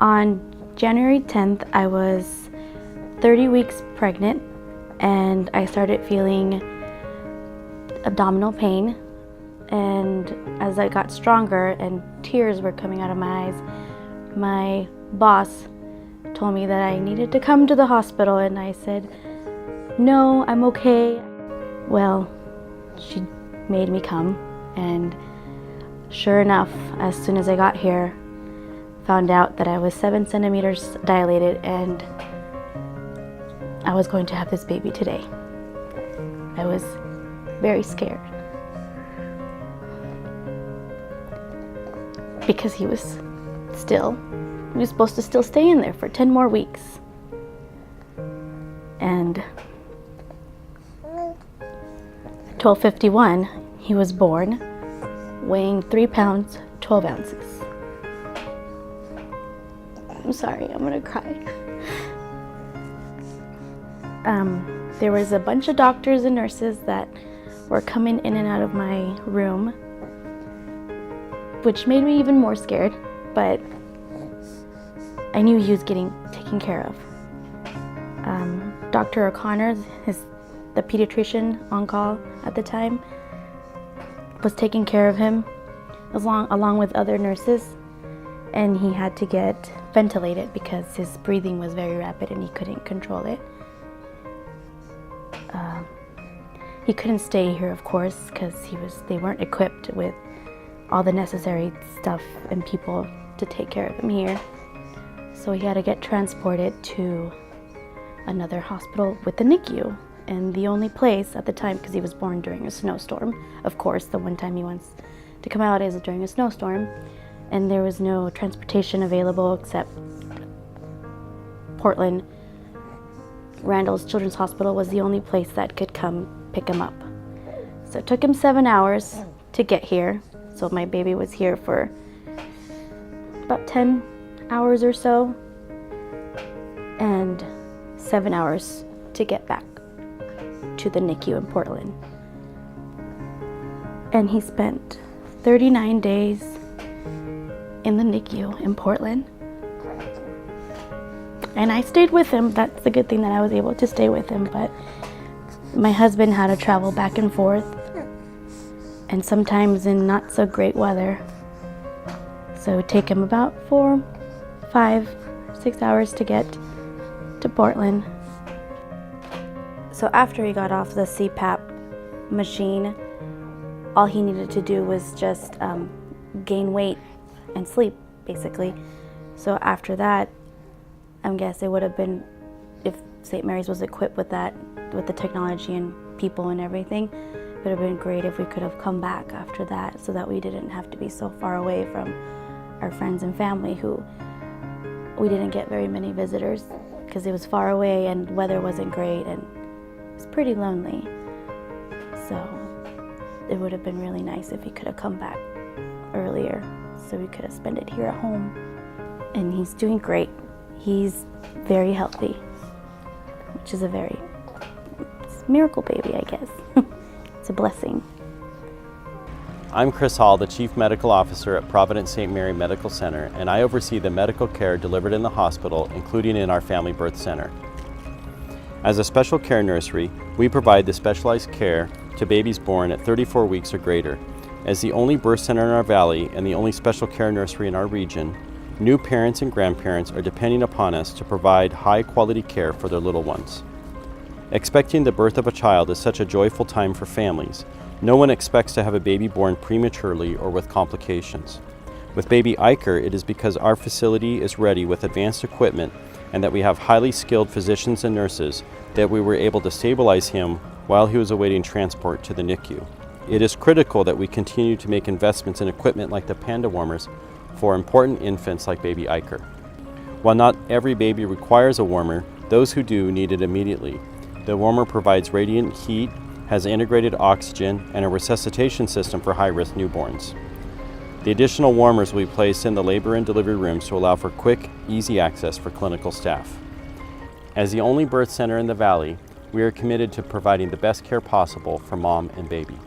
On January 10th, I was 30 weeks pregnant and I started feeling abdominal pain. And as I got stronger and tears were coming out of my eyes, my boss told me that I needed to come to the hospital, and I said, no, I'm okay. Well, she made me come, and sure enough, as soon as I got here, found out that I was 7 centimeters dilated and I was going to have this baby today. I was very scared because he was supposed to still stay in there for 10 more weeks. And 12:51, he was born, weighing 3 pounds, 12 ounces. I'm sorry, I'm gonna cry. There was a bunch of doctors and nurses that were coming in and out of my room, which made me even more scared, but I knew he was getting taken care of. Dr. O'Connor, the pediatrician on call at the time, was taking care of him along with other nurses, and he had to get ventilated because his breathing was very rapid and he couldn't control it. He couldn't stay here, of course, because they weren't equipped with all the necessary stuff and people to take care of him here. So he had to get transported to another hospital with the NICU. And the only place at the time, because he was born during a snowstorm, of course, the one time he wants to come out is during a snowstorm, and there was no transportation available except Portland. Randall's Children's Hospital was the only place that could come pick him up. So it took him 7 hours to get here. So my baby was here for about 10 hours or so, and 7 hours to get back to the NICU in Portland. And he spent 39 days in the NICU in Portland. And I stayed with him. That's the good thing, that I was able to stay with him, but my husband had to travel back and forth, and sometimes in not so great weather. So it would take him about 4, 5, 6 hours to get to Portland. So after he got off the CPAP machine, all he needed to do was just gain weight and sleep, basically. So after that, I guess it would have been, if St. Mary's was equipped with that, with the technology and people and everything, it would have been great if we could have come back after that, so that we didn't have to be so far away from our friends and family, who we didn't get very many visitors because it was far away and weather wasn't great and it was pretty lonely. So it would have been really nice if he could have come back earlier so we could have spent it here at home. And he's doing great. He's very healthy, which is it's a miracle baby, I guess. It's a blessing. I'm Chris Hall, the Chief Medical Officer at Providence St. Mary Medical Center, and I oversee the medical care delivered in the hospital, including in our Family Birth Center. As a special care nursery, we provide the specialized care to babies born at 34 weeks or greater. As the only birth center in our valley and the only special care nursery in our region, new parents and grandparents are depending upon us to provide high-quality care for their little ones. Expecting the birth of a child is such a joyful time for families. No one expects to have a baby born prematurely or with complications. With baby Iker, it is because our facility is ready with advanced equipment and that we have highly skilled physicians and nurses that we were able to stabilize him while he was awaiting transport to the NICU. It is critical that we continue to make investments in equipment like the Panda warmers for important infants like baby Iker. While not every baby requires a warmer, those who do need it immediately. The warmer provides radiant heat, has integrated oxygen, and a resuscitation system for high-risk newborns. The additional warmers will be placed in the labor and delivery rooms to allow for quick, easy access for clinical staff. As the only birth center in the Valley, we are committed to providing the best care possible for mom and baby.